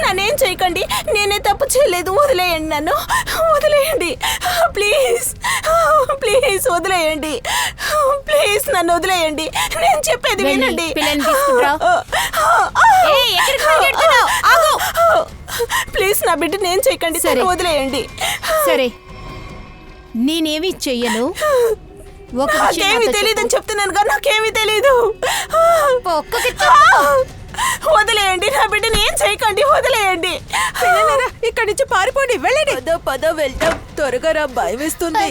నన్నేం చేయకండి, నేనే తప్పు చేయలేదు. వదిలేయండి, నన్ను వదిలేయండి ప్లీజ్. ప్లీజ్ వదిలేయండి, ప్లీజ్ నన్ను వదిలేయండి. నేను చెప్పేది వినండి. ప్లీజ్ నా బిడ్డ నేను చేయకండి, సరే వదిలేయండి. సరే నేనేమి చెయ్యను. నాకేమీ తెలియదని చెప్తున్నాను కదా, నాకేమీ తెలీదు. వదిలేయండి నా బిడ్డని, ఏం చేయకండి, వదిలేయండి. ఇక్కడి నుంచి పారిపోండి, వెళ్ళండి. పద వెళ్తాం, త్వరగా రా, భయం వేస్తుంది.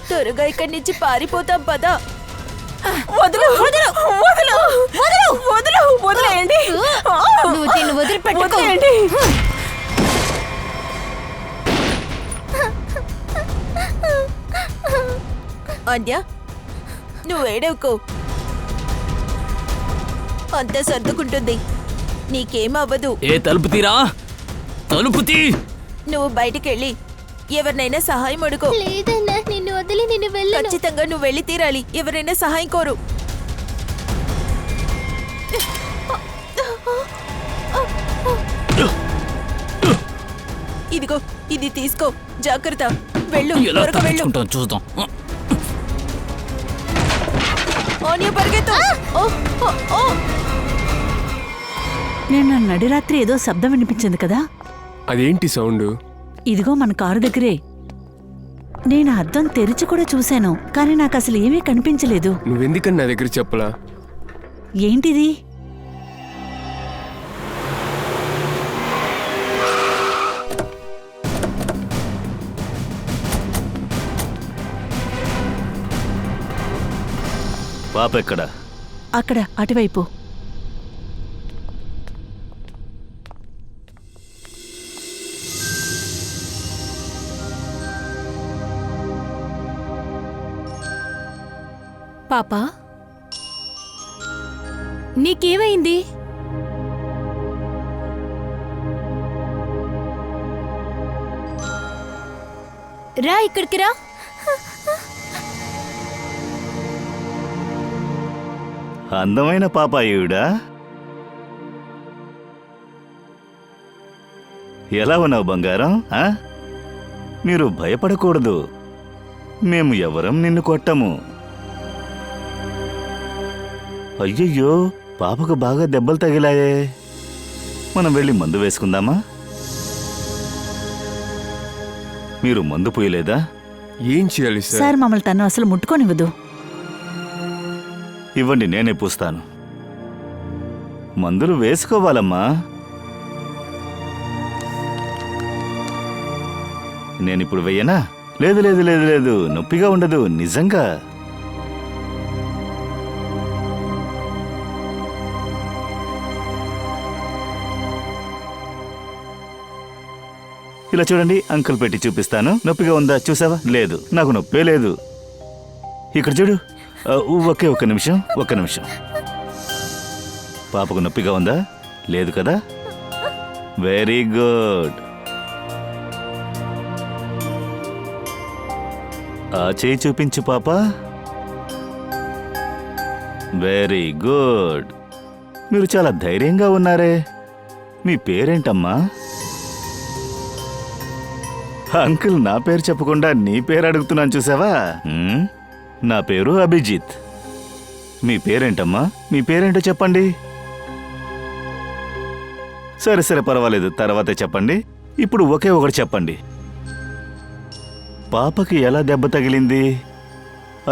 త్వరగా ఇక్కడి నుంచి పారిపోతాం, పద. వదిలు వదిలు వదిలు వదిలు వదిలు వదిలేయండి. నువ్వు దీన్ని వదిలిపెట్టుకో. వదిలేయండి. అన్య, నువ్వు ఏడవకు, అంతా సర్దుకుంటుంది, నీకేమవ్వదు. ఏ తలుపు తీరా, తలుపు తీ. నువ్వు బయటికెళ్ళి ఎవరినైనా సహాయం అడుకో. లేదన్నా, నిన్ను వదిలి నేను వెళ్ళను. ఖచ్చితంగా నువ్వు వెళ్ళి తీరాలి. ఎవరైనా సహాయం కోరు. ఇదిగో, ఇది తీసుకో, జాగ్రత్త. వెళ్ళు, ఎలా త్వరగా వెళ్ళు. తప్పించుకుంటాం చూద్దాం. ఆనియా, పరిగెత్తు. ఓ, ఓ, ఓ. నిన్న నడిరాత్రి ఏదో శబ్దం వినిపించింది కదా, అదేంటి సౌండ్? ఇదిగో మన కారు దగ్గరే. నేను అద్దం తెరిచి కూడా చూశాను, కానీ నాకు అసలు ఏమీ కనిపించలేదు. నువ్వెందుకని నా దగ్గర చెప్పలా? ఏంటిది? పాప ఎక్కడ? అక్కడ అటువైపు. పాపా, నీకేమైంది? రా, ఇక్కడికి రా. అందమైన పాపాయుడా, ఎలా ఉన్నావు బంగారం? మీరు భయపడకూడదు, మేము ఎవరం నిన్ను కొట్టము. అయ్యయ్యో, పాపకు బాగా దెబ్బలు తగిలాయే. మనం వెళ్ళి మందు వేసుకుందామా? మీరు మందు పోయలేదా? ఏం చేయాలి సార్, మమ్మల్ని తను అసలు ముట్టుకోనివ్వదు. ఇవ్వండి, నేనే పూస్తాను. మందులు వేసుకోవాలమ్మా. నేనిప్పుడు వెయ్యనా? లేదు లేదు లేదు లేదు, నొప్పిగా ఉండదు, నిజంగా. ఇలా చూడండి, అంకుల్ పెట్టి చూపిస్తాను. నొప్పిగా ఉందా? చూసావా? లేదు, నాకు నొప్పే లేదు. ఇక్కడ చూడు. ఒక్క నిమిషం, ఒక్క నిమిషం. పాపకు నొప్పిగా ఉందా? లేదు కదా? Very good. ఆ చేయి చూపించు పాప. Very good. మీరు చాలా ధైర్యంగా ఉన్నారే. మీ పేరేంటమ్మా? అంకుల్ నా పేరు చెప్పకుండా నీ పేరు అడుగుతున్నాను, చూసావా? నా పేరు అభిజిత్. మీ పేరేంటమ్మా? మీ పేరేంటో చెప్పండి. సరే సరే, పర్వాలేదు, తర్వాతే చెప్పండి. ఇప్పుడు ఒకే ఒకటి చెప్పండి. పాపకి ఎలా దెబ్బ తగిలింది?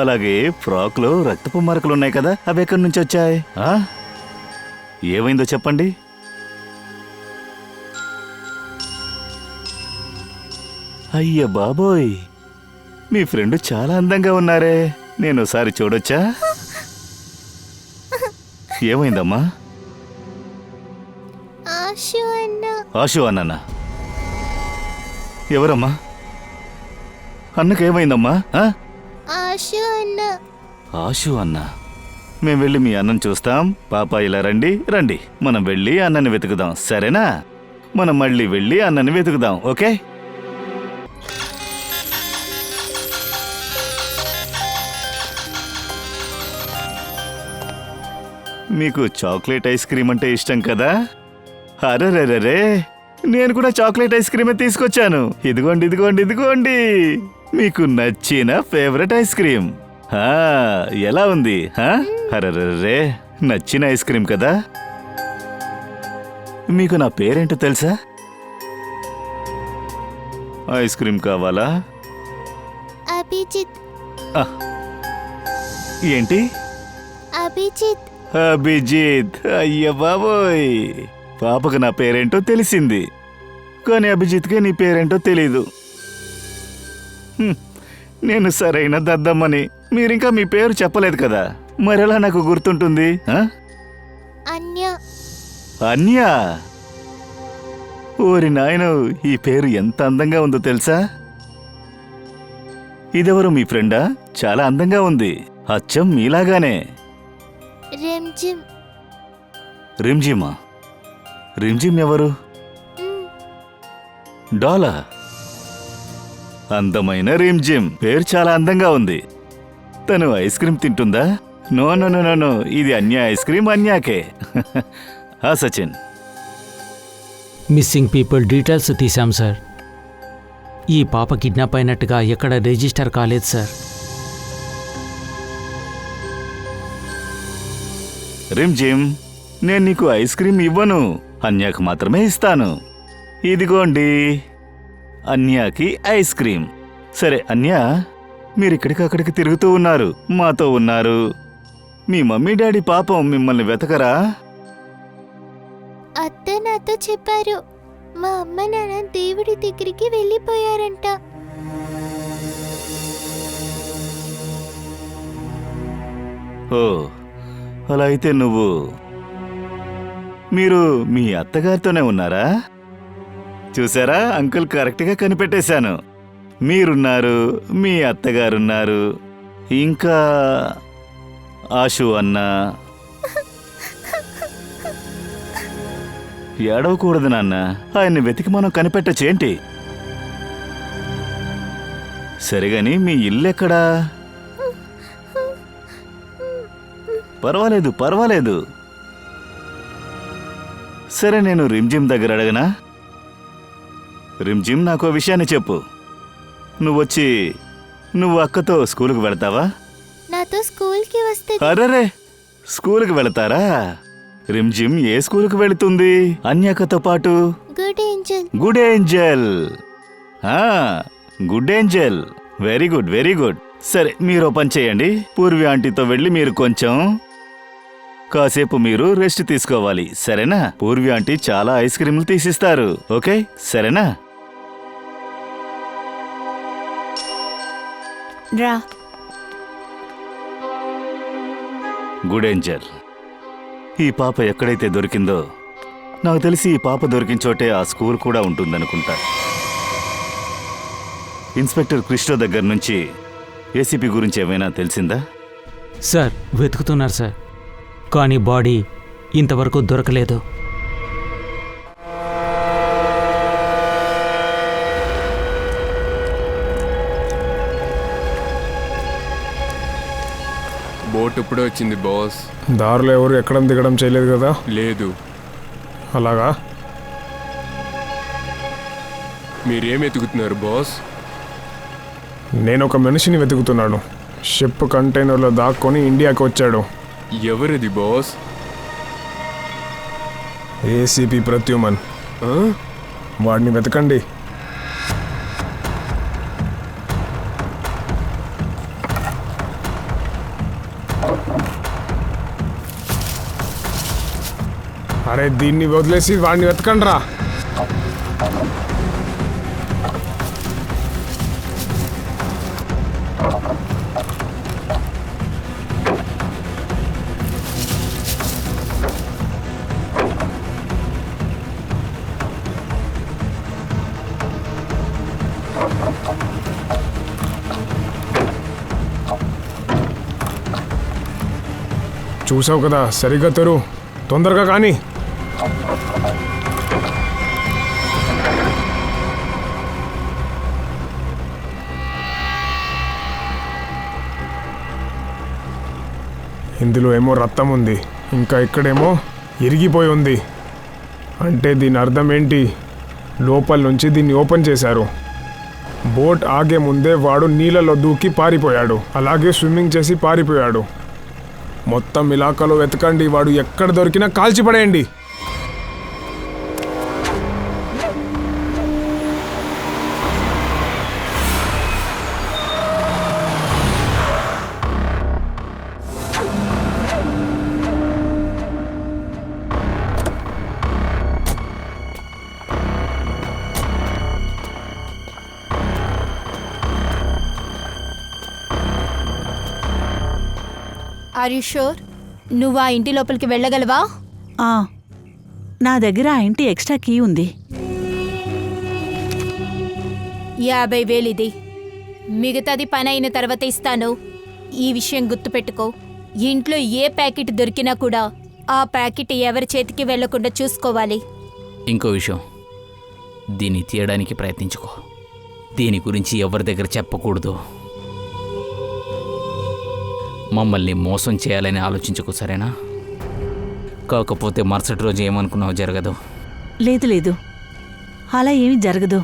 అలాగే ఫ్రాక్లో రక్తపు మరకలున్నాయి కదా, అవి ఎక్కడి నుంచి వచ్చాయి? ఏమైందో చెప్పండి. అయ్య బాబోయ్, మీ ఫ్రెండ్ చాలా అందంగా ఉన్నారే. నేను ఒకసారి చూడొచ్చా? ఏమైందమ్మా? ఆశు అన్నా? ఎవరమ్మా? అన్నకేమైందమ్మా? ఆశు అన్న. మేం వెళ్ళి మీ అన్నను చూస్తాం. పాప, ఇలా రండి రండి, మనం వెళ్ళి అన్నని వెతుకుదాం, సరేనా? మనం మళ్ళీ వెళ్ళి అన్నని వెతుకుదాం, ఓకే? మీకు చాక్లెట్ ఐస్ క్రీమ్ అంటే ఇష్టం కదా? అరెరెరే, నేను కూడా చాక్లెట్ ఐస్ క్రీమే తీసుకొచ్చాను. ఇదిగోండి ఇదిగోండి ఇదిగోండి, మీకు నచ్చిన ఫేవరెట్ ఐస్ క్రీమ్. ఎలా ఉంది? అరెరెరే, నచ్చిన ఐస్ క్రీమ్ కదా. మీకు నా పేరేంటో తెలుసా? ఐస్ క్రీమ్ కావాలా? అభిజిత్. ఏంటి? అభిజిత్. అభిజిత్. అయ్య బాబోయ్, పాపకు నా పేరేంటో తెలిసింది, కానీ అభిజిత్కే నీ పేరేంటో తెలీదు. నేను సరైన దద్దమ్మని. మీరింకా మీ పేరు చెప్పలేదు కదా, మరెలా నాకు గుర్తుంటుంది? అన్య. అన్యా? ఓరి నాయను, ఈ పేరు ఎంత అందంగా ఉందో తెలుసా? ఇదెవరు, మీ ఫ్రెండా? చాలా అందంగా ఉంది, అచ్చం మీలాగానే. రిమ్జిమ్. రిమ్జిమా? రిమ్జిమ్ ఎవరు? డాలా? అందమైన రిమ్జిమ్, పేరు చాలా అందంగా ఉంది. తను ఐస్ క్రీమ్ తింటుందా? నో నో నో నో, ఇది అన్యా ఐస్ క్రీమ్, అన్యాకే. సచిన్, మిస్సింగ్ పీపుల్ డీటెయిల్స్ తీసాం సార్. ఈ పాప కిడ్నాప్ అయినట్టుగా ఎక్కడ రిజిస్టర్ కాలేదు సార్. రిమ్జిమ్, నేను నీకు ఐస్ క్రీమ్ ఇవ్వను, అన్యాకు మాత్రమే ఇస్తాను. ఇదిగోండి అన్యాకి ఐస్ క్రీమ్. సరే అన్యా, మీరిక్కడికి అక్కడికి తిరుగుతూ ఉన్నారు, మాతో ఉన్నారు. మీ మమ్మీ డాడీ పాపం మిమ్మల్ని వెతకరా? అత్త నాతో చెప్పారు, మా అమ్మ నాన్న దేవుడి దగ్గరికి వెళ్ళిపోయారంట. ఓ, అలా అయితే మీరు మీ అత్తగారితోనే ఉన్నారా? చూసారా, అంకుల్ కరెక్ట్గా కనిపెట్టేశాను. మీరున్నారు, మీ అత్తగారున్నారు, ఇంకా ఆశు అన్న. ఏడవకూడదు నాన్న, ఆయన్ని వెతికి మనం కనిపెట్టచ్చేంటి? సరిగాని మీ ఇల్లెక్కడా? పర్వాలేదు పర్వాలేదు. సరే, నేను రిమ్జిమ్ దగ్గర అడగనా? రిమ్జిమ్, నాకో విషయాన్ని చెప్పు. నువ్వు అక్కతో స్కూల్కి వెళతావా? నాతో స్కూల్కి వస్తే. అరెరే, స్కూల్కి వెళతారా? రిమ్జిమ్ ఏ స్కూల్కి వెళుతుంది అన్యాకతో పాటు? Good Angel. Good Angel. Good Angel, very good very good. సరే, మీరు పని చేయండి, పూర్వి ఆంటీతో వెళ్ళి మీరు కాసేపు మీరు రెస్ట్ తీసుకోవాలి, సరేనా? పూర్వి ఆంటీ చాలా ఐస్ క్రీమ్లు తీసిస్తారు, ఓకే సరేనా? రా. గుడ్ ఏంజల్, ఈ పాప ఎక్కడైతే దొరికిందో నాకు తెలిసి ఈ పాప దొరికిన చోటే ఆ స్కూల్ కూడా ఉంటుందనుకుంటా. ఇన్స్పెక్టర్ కృష్ణ దగ్గర నుంచి ఏసీపీ గురించి ఏమైనా తెలిసిందా? సార్ వెతుకుతున్నారు సార్, కానీ బాడీ ఇంతవరకు దొరకలేదు. బోట్ ఇప్పుడే వచ్చింది బాస్. దారిలో ఎవరు ఎక్కడం దిగడం చేయలేదు కదా? లేదు. అలాగా? మీరేం వెతుకుతున్నారు బాస్? నేను ఒక మనిషిని వెతుకుతున్నాను. షిప్ కంటైనర్లో దాక్కొని ఇండియాకి వచ్చాడు. ఎవరిది బాస్? ఏసీపీ ప్రత్యుమన్. వాడిని వెతకండి. అరే, దీన్ని వదిలేసి వాడిని వెతకండి రా. చూసావు కదా, సరిగ్గా తెరు, తొందరగా కానీ. ఇందులో ఏమో రక్తం ఉంది, ఇంకా ఇక్కడేమో ఇరిగిపోయి ఉంది. అంటే దీని అర్థం ఏంటి? లోపల నుంచి దీన్ని ఓపెన్ చేశారు. బోట్ ఆగే ముందే వాడు నీళ్ళలో దూకి పారిపోయాడు, అలాగే స్విమ్మింగ్ చేసి పారిపోయాడు. మొత్తం ఇలాకాలో వెతకండి, వాడు ఎక్కడ దొరికినా కాల్చిపడేయండి. ఆర్ యు షూర్ నువ్వు ఆ ఇంటి లోపలికి వెళ్ళగలవా? ఆ, నా దగ్గర ఆ ఇంటి ఎక్స్ట్రా కీ ఉంది. 50,000 ఇది. మిగతాది పని అయిన తర్వాత ఇస్తాను. ఈ విషయం గుర్తుపెట్టుకో. ఇంట్లో ఏ ప్యాకెట్ దొరికినా కూడా ఆ ప్యాకెట్ ఎవరి చేతికి వెళ్లకుండా చూసుకోవాలి. ఇంకో విషయం, దీన్ని తీయడానికి ప్రయత్నించుకో. దీని గురించి ఎవరి దగ్గర చెప్పకూడదు. మమ్మల్ని మోసం చేయాలని ఆలోచించకు, సరేనా? కాకపోతే మరుసటి రోజు ఏమనుకున్నావు జరగదు. లేదు లేదు, అలా ఏమీ జరగదు.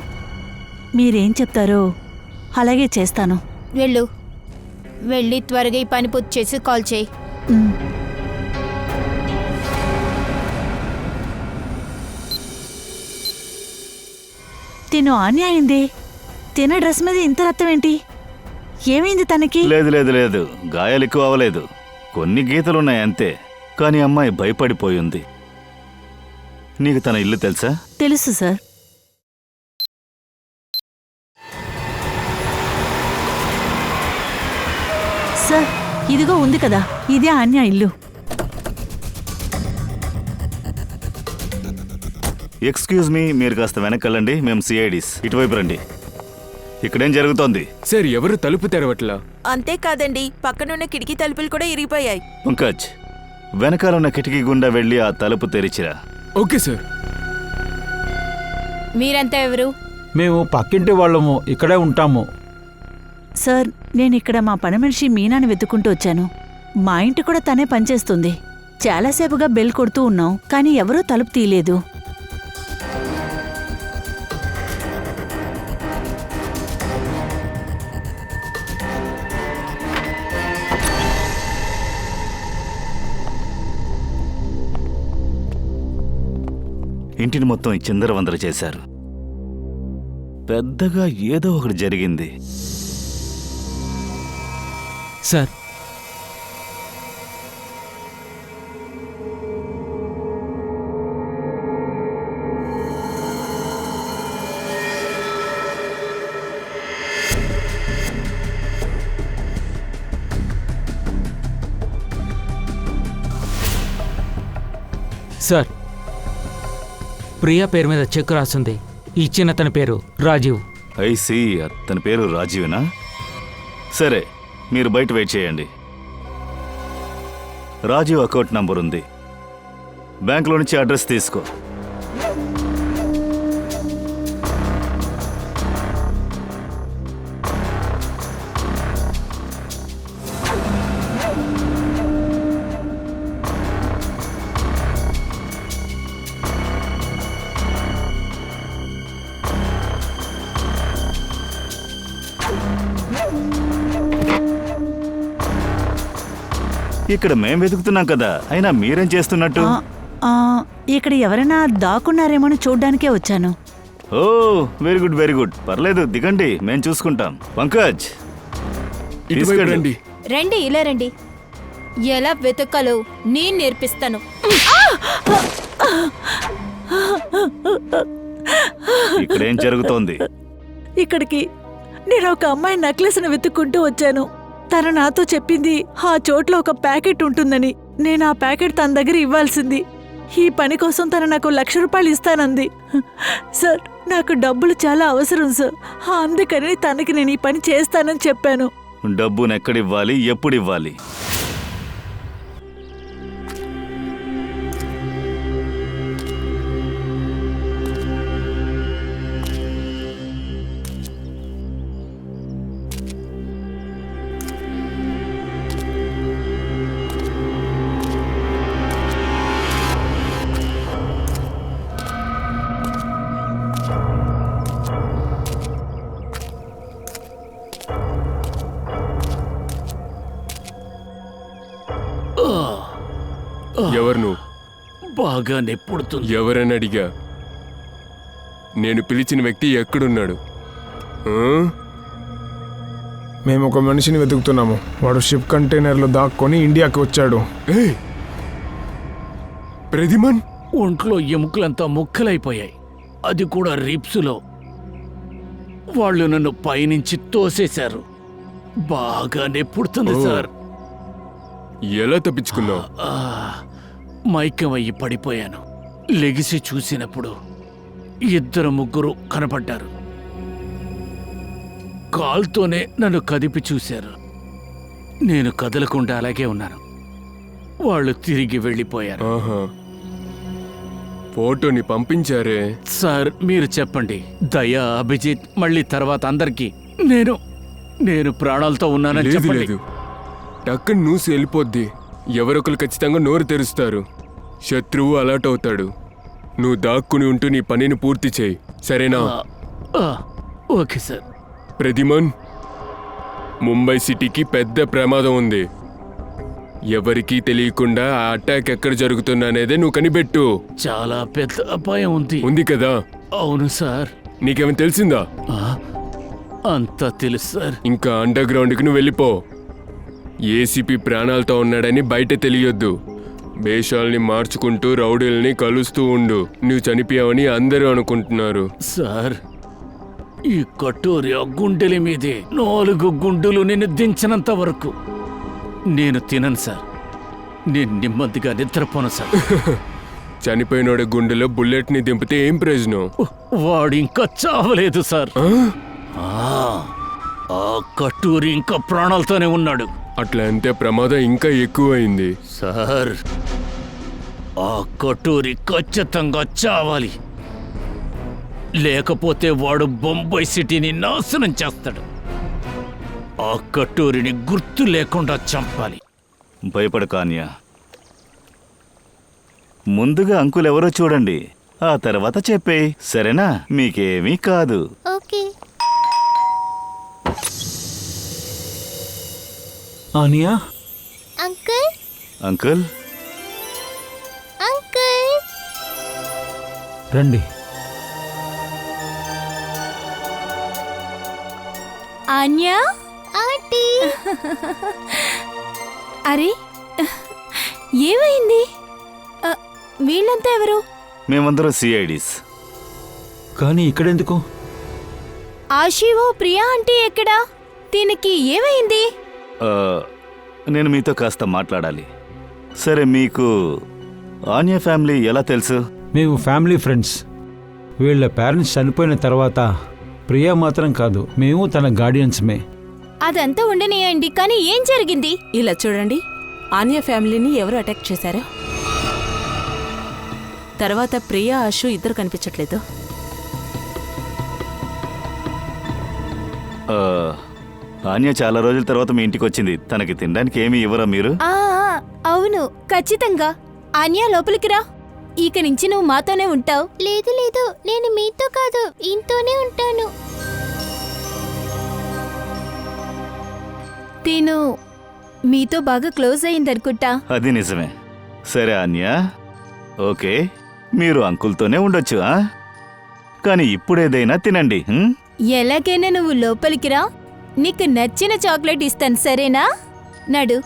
మీరేం చెప్తారో అలాగే చేస్తాను. వెళ్ళి త్వరగా ఈ పని పూర్తి చేసి కాల్ చేయి. ఉమ్. తిను ఆన్య అయింది. తిన డ్రెస్ మీద ఇంత రక్తం ఏంటి? ఏమైంది తనకి? లేదు లేదు లేదు, గాయాలు ఎక్కువ అవ్వలేదు. కొన్ని గీతలున్నాయి అంతే. కానీ అమ్మాయి భయపడిపోయింది. నీకు తన ఇల్లు తెలుసా? తెలుసు సార్. సార్, ఇదిగో ఉంది కదా, ఇదే ఆన్య ఇల్లు. ఎక్స్క్యూజ్ మీ, మీరు కాస్త వెనక్కెళ్ళండి. మేము సిఐడీస్. ఇటువైపు రండి. ఇక్కడేం జరుగుతోంది? సార్, ఎవరు తలుపు తెరవట్లా? అంతేకాదండి, పక్కనున్న కిటికీ తలుపులు కూడా ఇరిగిపోయాయి. పంకజ్, వెనకాలన్న కిటికీ గుండా వెళ్ళి ఆ తలుపు తెరిచిరా. Okay sir. మీరంతా ఎవరు? మేము పక్కింటి వాళ్ళము, ఇక్కడే ఉంటాము. సార్, నేను ఇక్కడ మా పని మనిషి మీనాని వెతుక్కుంటూ వచ్చాను. మా ఇంటి కూడా తనే పనిచేస్తుంది. చాలాసేపుగా బెల్ కొడుతూ ఉన్నాం, కానీ ఎవరూ తలుపు తీయలేదు. ఇంటిని మొత్తం చిందరవందర చేశారు. పెద్దగా ఏదో ఒకటి జరిగింది. సార్, సార్, ప్రియా పేరు మీద చెక్ రాస్తుంది. ఇచ్చిన అతని పేరు రాజీవ్. ఐసి, అతని పేరు రాజీవేనా? సరే, మీరు బయట వెయిట్ చేయండి. రాజీవ్ అకౌంట్ నంబర్ ఉంది. బ్యాంకులో నుంచి అడ్రస్ తీసుకో. ఇక్కడ మేం వెతుకుతున్నాం కదా, అయినా మీరేం చేస్తున్నట్టు? ఇక్కడ ఎవరైనా దాక్కున్నారేమో చూడ్డానికే వచ్చాను. ఓ, వెరీ గుడ్ వెరీ గుడ్. పర్లేదు, దిగండి, మేం చూసుకుంటాం. పంకజ్, ఇటువైపు రండి. రండి, ఇలా రండి. ఎలా వెతకాలో నేను నేర్పిస్తాను. ఇక్కడేం జరుగుతోంది? ఇక్కడికి నేను ఒక అమ్మాయి నెక్లెస్ని వెతుక్కుంటూ వచ్చాను. తను నాతో చెప్పింది ఆ చోట్లో ఒక ప్యాకెట్ ఉంటుందని. నేను ఆ ప్యాకెట్ తన దగ్గర ఇవ్వాల్సింది. ఈ పని కోసం తను నాకు 1,00,000 రూపాయలు ఇస్తానంది. సార్, నాకు డబ్బులు చాలా అవసరం సార్. అందుకని తనకి నేను ఈ పని చేస్తానని చెప్పాను. డబ్బును ఎక్కడివ్వాలి, ఎప్పుడు ఇవ్వాలి? ఎవరు నువ్వు? బాగా నెప్పుడుతుంది. ఎవరని అడిగా. నేను పిలిచిన వ్యక్తి ఎక్కడున్నాడు? ఆ? మేము ఒక మనిషిని వెతుకుతున్నాము. వాడు షిప్ కంటైనర్లో దాక్కొని ఇండియాకి వచ్చాడు. ఏయ్! ప్రదిమన్, ఒంట్లో ఎముకలంతా ముక్కలైపోయాయి, అది కూడా రిప్సులో. వాళ్ళు నన్ను పైనుంచి తోసేశారు. బాగా నెప్పుడుతుంది సార్. ఎలా తప్పించుకున్నావు? మైకమయ్యి పడిపోయాను. లెగిసి చూసినప్పుడు 2-3 కనపడ్డారు. కాల్తోనే నన్ను కదిపి చూశారు. నేను కదలకుండా అలాగే ఉన్నాను. వాళ్ళు తిరిగి వెళ్ళిపోయారు. ఆహా, ఫోటోని పంపించారే. సార్ మీరు చెప్పండి, దయా, అభిజిత్, మళ్ళీ తర్వాత అందరికీ నేను ప్రాణాలతో ఉన్నానని లేదు చెప్పండి. లేదు, టక్కని న్యూస్ వెళ్ళిపోద్ది. ఎవరొకరు ఖచ్చితంగా నోరు తెరుస్తారు. శత్రువు అలర్ట్ అవుతాడు. నువ్వు దాక్కుని ఉంటూ నీ పనిని పూర్తి చేయి, సరేనా? Okay sir. ప్రదిమన్, ముంబై సిటీకి పెద్ద ప్రమాదం ఉంది. ఎవరికీ తెలియకుండా ఆ అటాక్ ఎక్కడ జరుగుతున్నా అనేదే నువ్వు కనిపెట్టు. చాలా పెద్ద అపాయం ఉంది కదా? అవును సార్. నీకేమైనా తెలిసిందా? అంతా తెలుసు సార్. ఇంకా అండర్ గ్రౌండ్కి నువ్వు వెళ్ళిపో. ఏసీపీ ప్రాణాలతో ఉన్నాడని బయట తెలియొద్దు. వేషాల్ని మార్చుకుంటూ రౌడీల్ని కలుస్తూ ఉండు. నువ్వు చనిపోయావని అందరూ అనుకుంటున్నారు. సార్, ఈ కటోరి ఆ గుండెల మీదే 4 గుండులు నిన్ను దించినంత వరకు నేను తినను సార్. నేను నెమ్మదిగా నిద్రపోను సార్. చనిపోయినోడి గుండెలో బుల్లెట్ని దింపితే ఏం ప్రయోజనం? వాడు ఇంకా చావలేదు సార్. ఆ కటూరి ఇంకా ప్రాణాలతోనే ఉన్నాడు. అట్లా అంతే, ప్రమాదం ఇంకా ఎక్కువైంది. సార్, ఆ కటూరి ఖచ్చితంగా చావాలి. లేకపోతే వాడు బొంబాయి సిటీని నాశనం చేస్తాడు. ఆ కటూరిని గుర్తు లేకుండా చంపాలి. భయపడకు అన్య. ముందుగా అంకుల్ ఎవరో చూడండి, ఆ తర్వాత చెప్పేయ్, సరేనా? మీకేమీ కాదు. ఓకే. ఆనియా, అంకుల్ అంకుల్ అంకుల్ రండి. అన్యా, ఆంటీ. అరే ఏమైంది? వీళ్ళంతా ఎవరు? మేమందరం సిఐడీస్. కానీ ఇక్కడెందుకు? ఆశీవో ప్రియా అంటే ఎక్కడా? దీనికి ఏమైంది? నేను మీతో కాస్త మాట్లాడాలి. సరే, మీకు ఆన్య ఫ్యామిలీ ఎలా తెలుసు? మేము ఫ్యామిలీ ఫ్రెండ్స్. వీళ్ళ పేరెంట్స్ చనిపోయిన తర్వాత ప్రియా మాత్రం కాదు, మేము తన గార్డియన్స్మే. అదంతా ఉండనియండి, కానీ ఏం జరిగింది? ఇలా చూడండి, ఆన్య ఫ్యామిలీని ఎవరు అటాక్ చేశారో. తర్వాత ప్రియా, ఆశు ఇద్దరు కనిపించట్లేదు. ఆన్య చాలా రోజుల తర్వాత మీ ఇంటికి వచ్చింది. తనకి తినడానికి ఏమీ ఇవ్వరా మీరు? అవును, ఖచ్చితంగా. అన్యా, లోపలికి రా. ఇక నుంచి నువ్వు మాతోనే ఉంటావు. లేదు లేదు, నేను మీతో కాదు, ఇంతోనే ఉంటాను. తిను మీతో బాగా క్లోజ్ అయిందనుకుంటా. అది నిజమే. సరే ఆన్య, ఓకే, మీరు అంకుల్తోనే ఉండొచ్చు. కానీ ఇప్పుడేదైనా తినండి. ఎలాగైనా నువ్వు లోపలికి రా, నీకు నచ్చిన చాక్లెట్ ఇస్తాను, సరేనా? నడు.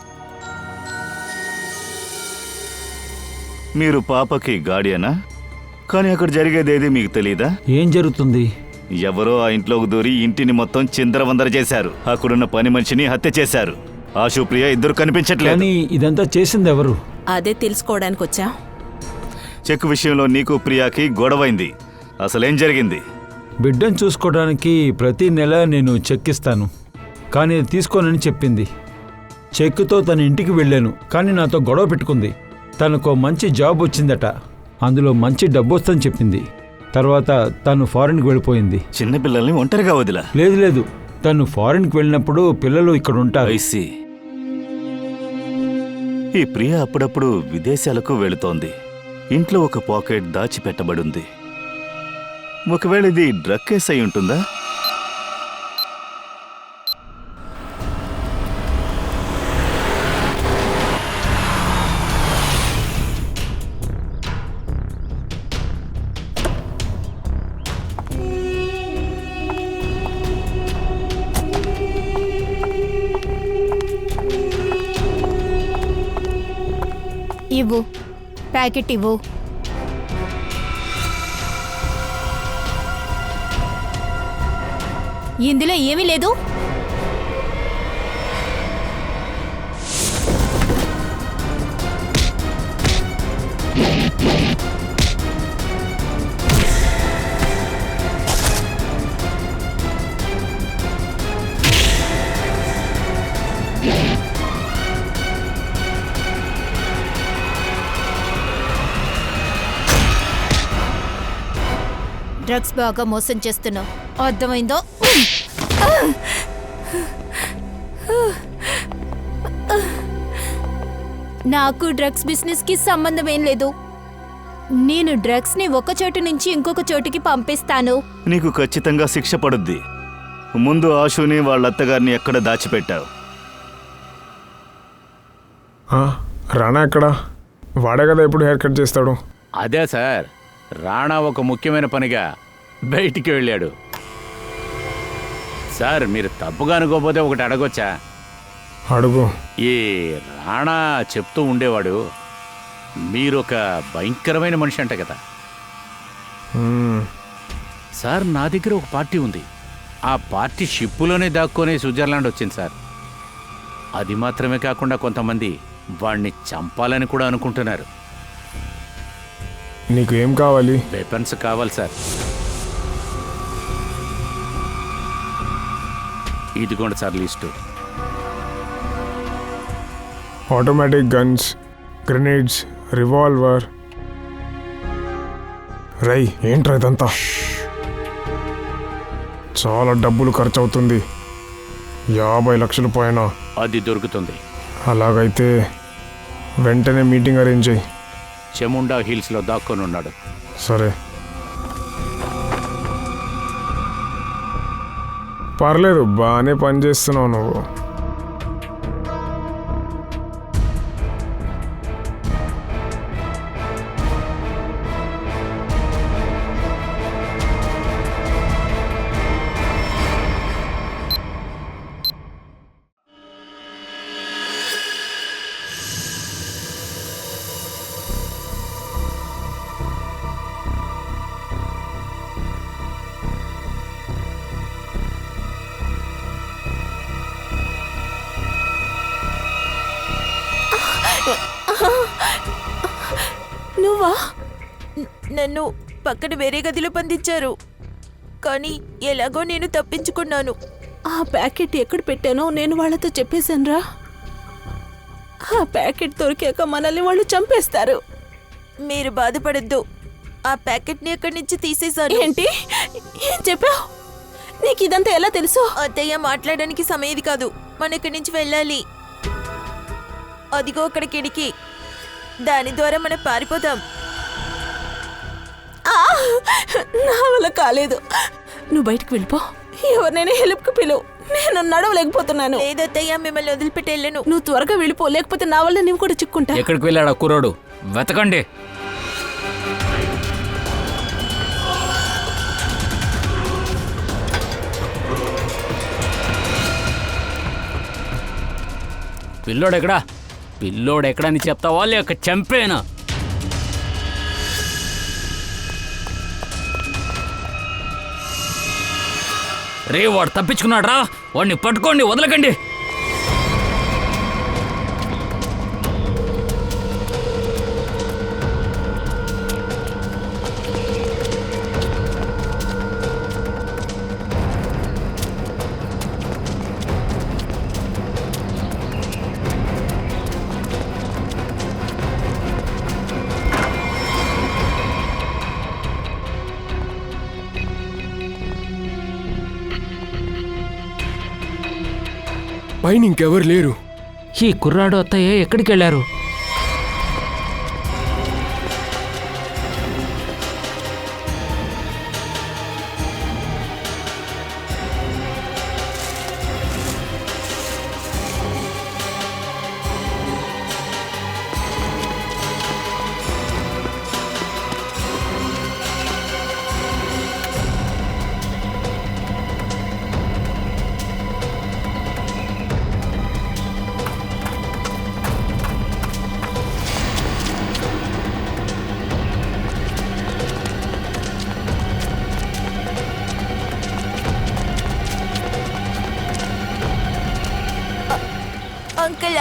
మీరు పాపకి గార్డియనా? కానీ అక్కడ జరిగేదేది మీకు తెలీదా? ఏం జరుగుతుంది? ఎవరో ఆ ఇంట్లోకి దూరి ఇంటిని మొత్తం చిందరవందర చేశారు. అక్కడున్న పని మనిషిని హత్య చేశారు. ఆశు, ప్రియ ఇద్దరు కనిపించట్లేదు. కానీ ఇదంతా చేసింది ఎవరు? అదే తెలుసుకోవడానికి వచ్చా. చెక్ విషయంలో నీకు ప్రియాకి గొడవైంది. అసలేం జరిగింది? బిడ్డను చూసుకోవడానికి ప్రతి నెల నేను చెక్ ఇస్తాను, కానీ అది తీసుకోనని చెప్పింది. చెక్తో తన ఇంటికి వెళ్ళాను, కానీ నాతో గొడవ పెట్టుకుంది. తనకు మంచి జాబ్ వచ్చిందట, అందులో మంచి డబ్బు వస్తుందని చెప్పింది. తర్వాత తను ఫారెన్కి వెళ్ళిపోయింది. చిన్నపిల్లల్ని ఒంటరిగా వదిలా? లేదు లేదు, తను ఫారెన్కి వెళ్ళినప్పుడు పిల్లలు ఇక్కడ ఉంటారు. ఐసి. ఈ ప్రియ అప్పుడప్పుడు విదేశాలకు వెళుతోంది. ఇంట్లో ఒక పాకెట్ దాచిపెట్టబడింది. ఒకవేళ ఇది డ్రగ్ కేస్ అయి ఉంటుందా? ఇవ్వు, ప్యాకెట్ ఇవ్వు. ఇందులో ఏమీ లేదు. డ్రగ్స్ బాగా మోసం చేస్తున్నావు, అర్థమైందో? నాకు డ్రగ్స్ బిజినెస్కి సంబంధం ఏం లేదు. నేను డ్రగ్స్ని ఒక చోటు నుంచి ఇంకొక చోటుకి పంపిస్తాను. నీకు ఖచ్చితంగా శిక్ష పడుద్ది. ముందు ఆశుని వాళ్ళ అత్తగారిని ఎక్కడ దాచిపెట్టావు? రానా ఎక్కడ? వాడే కదా ఎప్పుడు హెయిర్ కట్ చేస్తాడు. అదే సార్, రాణా ఒక ముఖ్యమైన పనిగా బయటికి వెళ్ళాడు. సార్, మీరు తప్పుగా అనుకోకపోతే ఒకటి అడగొచ్చా? అడుగు. ఈ రాణా చెప్తూ ఉండేవాడు మీరొక భయంకరమైన మనిషి అంట కదా. సార్, నా దగ్గర ఒక పార్టీ ఉంది. ఆ పార్టీ షిప్పులోనే దాక్కొని స్విట్జర్లాండ్ వచ్చింది సార్. అది మాత్రమే కాకుండా కొంతమంది వాణ్ణి చంపాలని కూడా అనుకుంటున్నారు. నీకు ఏం కావాలి? వెపన్స్ కావాలి సార్. ఇదిగోండి sir list. Automatic guns, grenades, revolver. Rai, ఏంట్రా ఇదంతా? చాలా డబ్బులు ఖర్చు అవుతుంది. 50 లక్షలు పైన. అది దొరుకుతుంది. అలాగైతే వెంటనే మీటింగ్ అరేంజ్ చేయి. చెముండా హిల్స్లో దాక్కొని ఉన్నాడు. సరే, పర్లేదు, బాగానే పనిచేస్తున్నావు నువ్వు. నువ్వా? నన్ను పక్కన వేరే గదిలో బంధించారు, కానీ ఎలాగో నేను తప్పించుకున్నాను. ఆ ప్యాకెట్ ఎక్కడ పెట్టానో నేను వాళ్ళతో చెప్పేశానురా. ఆ ప్యాకెట్ దొరికాక మనల్ని వాళ్ళు చంపేస్తారు. మీరు బాధపడద్దు, ఆ ప్యాకెట్ని అక్కడి నుంచి తీసేశాను. ఏంటి? ఏం చెప్పావు? నీకు ఇదంతా ఎలా తెలుసు? అత్తయ్య, మాట్లాడడానికి సమయం కాదు, మనం ఇక్కడి నుంచి వెళ్ళాలి. అదిగో అక్కడ కిటికీ, దాని ద్వారా మనం పారిపోతాం. నా వల్ల కాలేదు. నువ్వు బయటకు వెళ్ళిపో. ఎవరినైనా హెల్ప్కి పిలువు. నేను నడవలేకపోతున్నాను. లేదత్తయ్య, మిమ్మల్ని వదిలిపెట్టి వెళ్ళను. నువ్వు త్వరగా వెళ్ళిపో, లేకపోతే నా వల్ల నువ్వు కూడా చిక్కుంటా. ఎక్కడికి వెళ్ళాడు ఆ కుర్రోడు? వెతకండి. పిల్లోడెక్కడా? పిల్లోడెక్కడా అని చెప్తావా లేక చంపేనా? రే, వాడు తప్పించుకున్నాడు రా. వాడిని పట్టుకోండి, వదలకండి. పైన ఇంకెవరు లేరు. ఈ కుర్రాడు అత్తయ్య ఎక్కడికి వెళ్ళారు?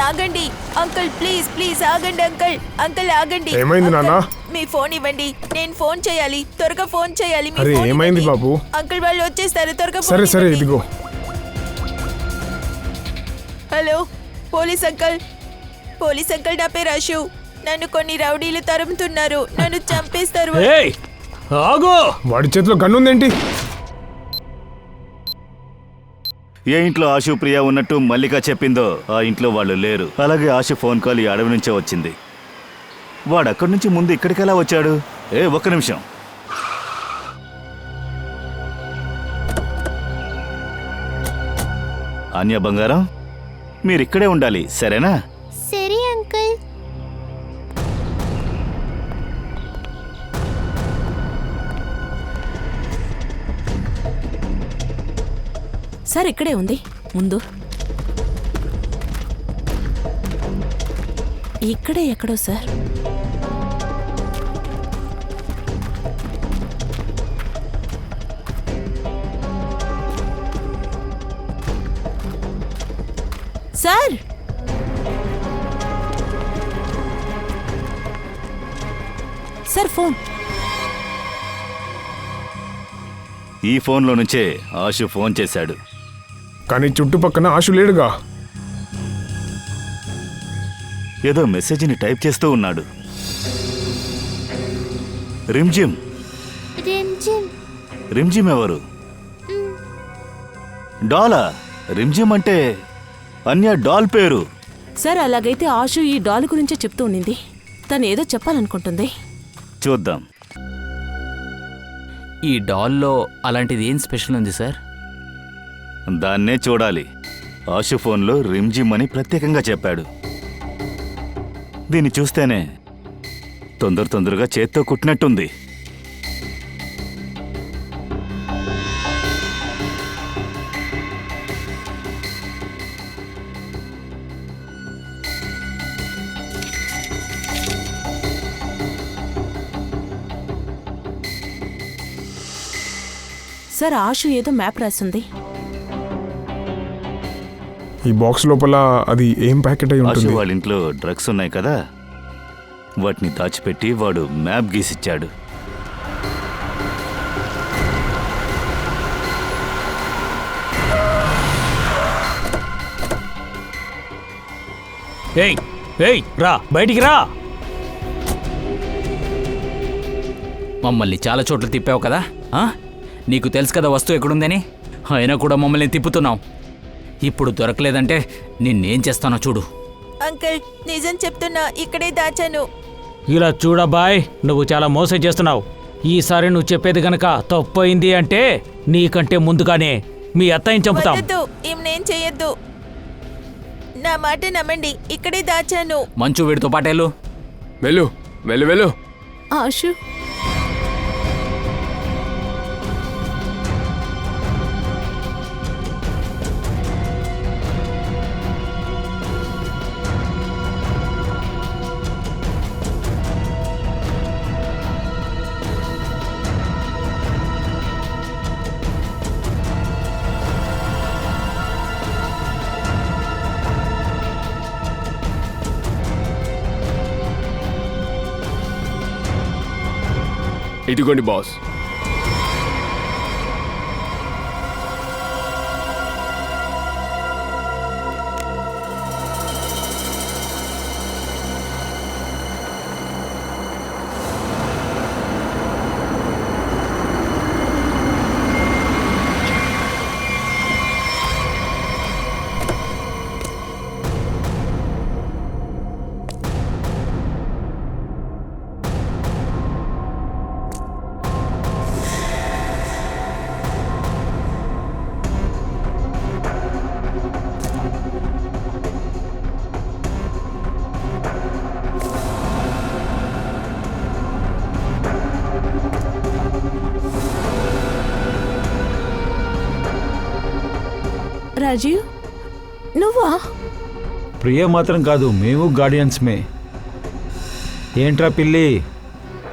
ఆగండి అంకుల్, ప్లీజ్ ప్లీజ్ ఆగండి అంకుల్. అంకుల్ ఆగండి. ఏమైంది నాన్న? అంకుల్, మీ ఫోన్ ఇవ్వండి, నేను ఫోన్ చేయాలి. త్వరగా ఫోన్ చేయాలి. మీ అరే ఫోన్ ఏమైంది ఇవ్వండి. బాబు? అంకుల్ వాళ్ళు వచ్చేస్తారు, త్వరగా ఫోన్ సరే సరే ఇవ్వండి. ఇదిగో. Hello police uncle. Police uncle, నా పేరు అశు. నన్ను కొన్ని రౌడీలు తరుముతున్నారు, నన్ను చంపేస్తారు. ఏయ్ ఆగో! వాడి చేతిలో గన్ను ఉందేంటి? ఏ ఇంట్లో ఆశు ప్రియ ఉన్నట్టు మల్లిక చెప్పిందో ఆ ఇంట్లో వాళ్ళు లేరు. అలాగే ఆశు ఫోన్ కాల్ ఈ అడవి నుంచే వచ్చింది. వాడు అక్కడి నుంచి ముందు ఇక్కడికి ఎలా వచ్చాడు? ఒక్క నిమిషం. అన్య బంగారం, మీరిక్కడే ఉండాలి, సరేనా? సరే అంకుల్. సార్ ఇక్కడే ఉంది ముందు. ఇక్కడే ఎక్కడో సార్. Sir sir phone. ఈ ఫోన్లో నుంచే ఆశు ఫోన్ చేశాడు. కానీ చుట్టుపక్కన ఆశు లేడుగా. ఏదో మెసేజ్ని టైప్ చేస్తూ ఉన్నాడు. రిమ్జిమ్. రిమ్జిమ్. రిమ్జిమ్ ఎవరు? డాలా? రిమ్జిమ్ అంటే అన్య డాల్ పేరు. సార్ అలాగైతే ఆశు ఈ డాల్ గురించే చెప్తూ ఉండింది. తను ఏదో చెప్పాలనుకుంటుంది. చూద్దాం. ఈ డాల్లో అలాంటిది ఏం స్పెషల్ ఉంది సార్? దాన్నే చూడాలి. ఆశు ఫోన్లో రిమ్జిమ్ అని ప్రత్యేకంగా చెప్పాడు. దీన్ని చూస్తేనే తొందరగా చేత్తో కుట్టినట్టుంది. సార్ ఆశు ఏదో మ్యాప్ రాసింది. ఈ బాక్స్ లోపల అది ఏం ప్యాకెట్ అయి ఆశు ఉంటుంది? వాళ్ళ ఇంట్లో డ్రగ్స్ ఉన్నాయి కదా, వాటిని దాచిపెట్టి వాడు మ్యాప్ గీసిచ్చాడు. ఏయ్ ఏయ్ రా, బయటికి రా. మమ్మల్ని చాలా చోట్ల తిప్పావు కదా, నీకు తెలుసు కదా వస్తువు ఎక్కడుందని. అయినా కూడా మమ్మల్ని తిప్పుతున్నావు. ఇప్పుడు దొరకలేదంటే నిన్నేం చేస్తానో చూడు. అంకుల్ నిజం చెప్తున్నా, ఇక్కడే దాచాను. ఇలా చూడబాయ్, నువ్వు చాలా మోసం చేస్తున్నావు. ఈసారి నువ్వు చెప్పేది గనక తప్పయింది అంటే నీకంటే ముందుగానే మీ అత్తయ్యని చంపుతాం. వద్దు, ఏం చెయ్యొద్దు. నా మాట నమ్మండి, ఇక్కడే దాచాను. మంచు వీడితో పాటేళ్ళు. వెళ్ళు వెళ్ళు వెళ్ళు. ఆశు ఇదిగోండి బాస్. రాజీవ్, నువ్వా? ప్రియ మాత్రం కాదు, మేము గార్డియన్స్మే. ఏంట్రా పిల్లి,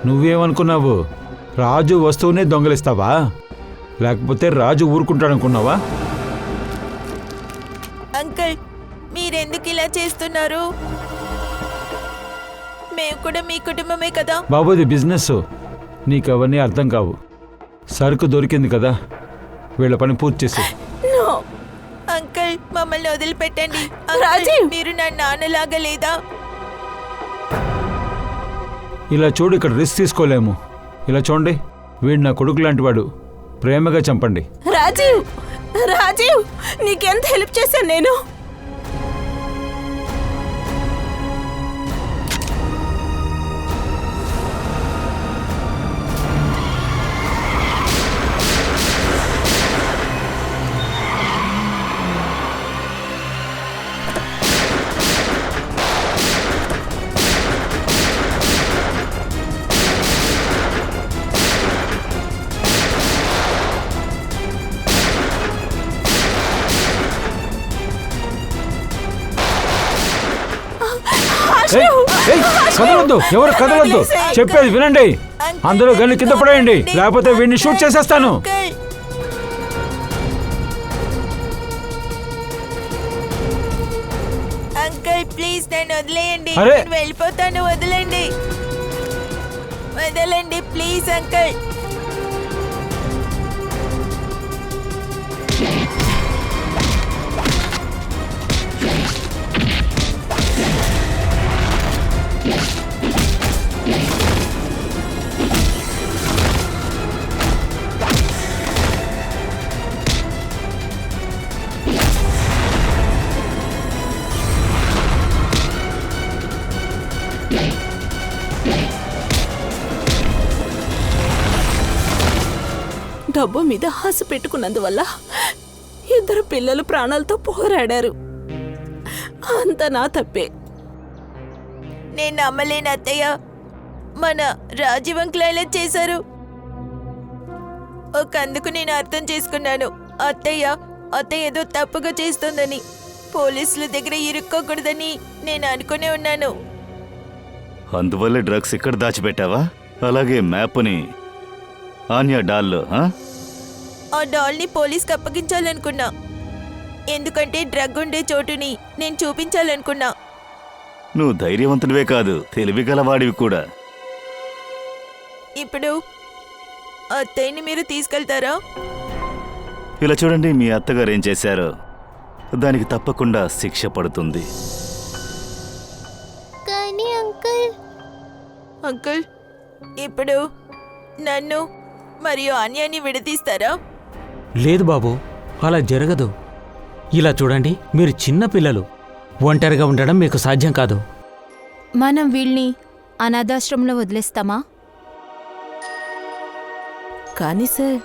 నువ్వేమనుకున్నావు? రాజు వస్తువునే దొంగలిస్తావా? లేకపోతే రాజు ఊరుకుంటాడనుకున్నావా? అంకుల్ మీరెందుకు ఇలా ఇలా చేస్తున్నారు? మేము కూడా మీ కుటుంబమే కదా. బాబు ఇది బిజినెస్, నీకు అవన్నీ అర్థం కావు. సరుకు దొరికింది కదా, వీళ్ళ పని పూర్తి చేసి. నో అంకుల్, మమ్మల్ని వదిలిపెట్టండి. రాజీవ్! అంకుల్, మీరు నా నాన్నలాగా లేదా? ఇలా చూడు, ఇక్కడ రిస్క్ తీసుకోలేము. ఇలా చూడండి, వీడు నా కొడుకు లాంటి వాడు, ప్రేమగా చంపండి. రాజీవ్, రాజీవ్, నీకెంత హెల్ప్ చేశాను నేను. ఏయ్, ఏయ్, కదలొద్దు, ఎవరు కదలొద్దు, చెప్పేది వినండి. అందరూ గన్ను కింద పడేయండి, లేకపోతే వీడిని షూట్ చేసేస్తాను. అంకుల్, అంకుల్ ప్లీజ్ నన్ను వదిలేయండి. అరే! నేను వెళ్ళిపోతాను, వదలండి. వదలండి ప్లీజ్ అంకుల్. డబ్బు మీద ఆశ పెట్టుకున్నందువల్ల ఇద్దరు పిల్లలు ప్రాణాలతో పోరాడారు. అంత నా తప్పే. నేను నమ్మలేను అత్తయ్య, మన రాజీవ్ అంకుల్ ఎలా చేశారు. ఒకందుకు నేను అర్థం చేసుకున్నాను, అత్తయ్య ఏదో తప్పుగా చేస్తుందని. పోలీసుల దగ్గర ఇరుక్కోకూడదని నేను అనుకునే ఉన్నాను. అందువల్లే డ్రగ్స్ ఇక్కడ దాచిపెట్టావా? అలాగే మ్యాప్ని ఆన్యా డాల్లో ఆ డాల్ని పోలీస్కి అప్పగించాలనుకున్నా, ఎందుకంటే డ్రగ్ ఉండే చోటుని నేను చూపించాలనుకున్నా. నువ్వు ధైర్యవంతుడివే కాదు, తెలివి గలవాడివి కూడా. ఇప్పుడు అత్తయ్యని మీరు తీసుకెళ్తారా? ఇలా చూడండి, మీ అత్తగారు ఏం చేశారో దానికి తప్పకుండా శిక్ష పడుతుంది. కానీ అంకుల్, అంకుల్, ఇప్పుడు నన్ను మరియు ఆన్యాని విడదీస్తారా? లేదు బాబు, అలా జరగదు. ఇలా చూడండి, మీరు చిన్న పిల్లలు, ఒంటరిగా ఉండడం మీకు సాధ్యం కాదు. మనం వీళ్ళని అనాథాశ్రమంలో వదిలేస్తామా? కానీ సార్,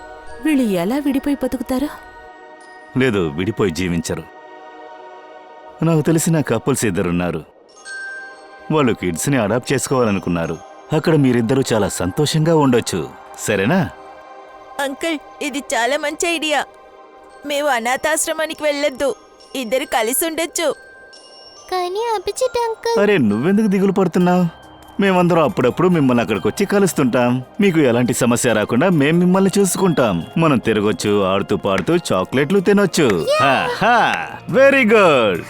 వీళ్ళు ఎలా విడిపోయి బతుకుతారా? లేదు, విడిపోయి జీవించరు. నాకు తెలిసిన కపుల్స్ ఇద్దరున్నారు. వాళ్ళు కిడ్స్ని అడాప్ట్ చేసుకోవాలనుకున్నారు. అక్కడ మీరిద్దరూ చాలా సంతోషంగా ఉండొచ్చు, సరేనా? అంకుల్, ఇది చాలా మంచి ఐడియా. మేము అనాథాశ్రమానికి వెళ్ళొద్దు, ఇద్దరు కలిసి ఉండొచ్చు. కానీ అభిజిత్ అంకుల్, అరే, నువ్వెందుకు దిగులు పడుతున్నావు? మేమందరం అప్పుడప్పుడు మిమ్మల్ని అక్కడికి వచ్చి కలుస్తుంటాం. మీకు ఎలాంటి సమస్య రాకుండా మేం మిమ్మల్ని చూసుకుంటాం. మనం తిరగొచ్చు, ఆడుతూ పాడుతూ చాక్లెట్లు తినొచ్చు. Very good.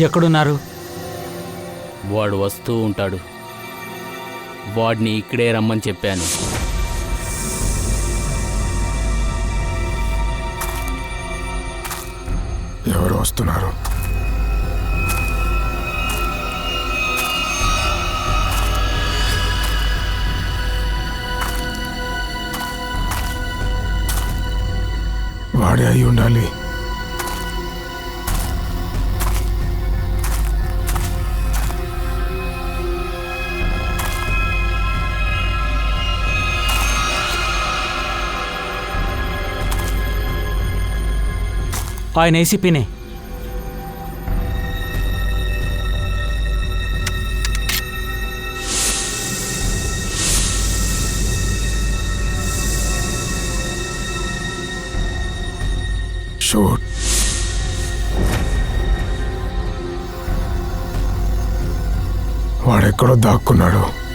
ఎక్కడున్నారు? వాడు వస్తూ ఉంటాడు. వాడిని ఇక్కడే రమ్మని చెప్పాను. ఎవరు వస్తున్నారు? వాడే అయి ఉండాలి. ఆయన ఏసీపీనే. షూట్. వాడెక్కడో దాక్కున్నాడు.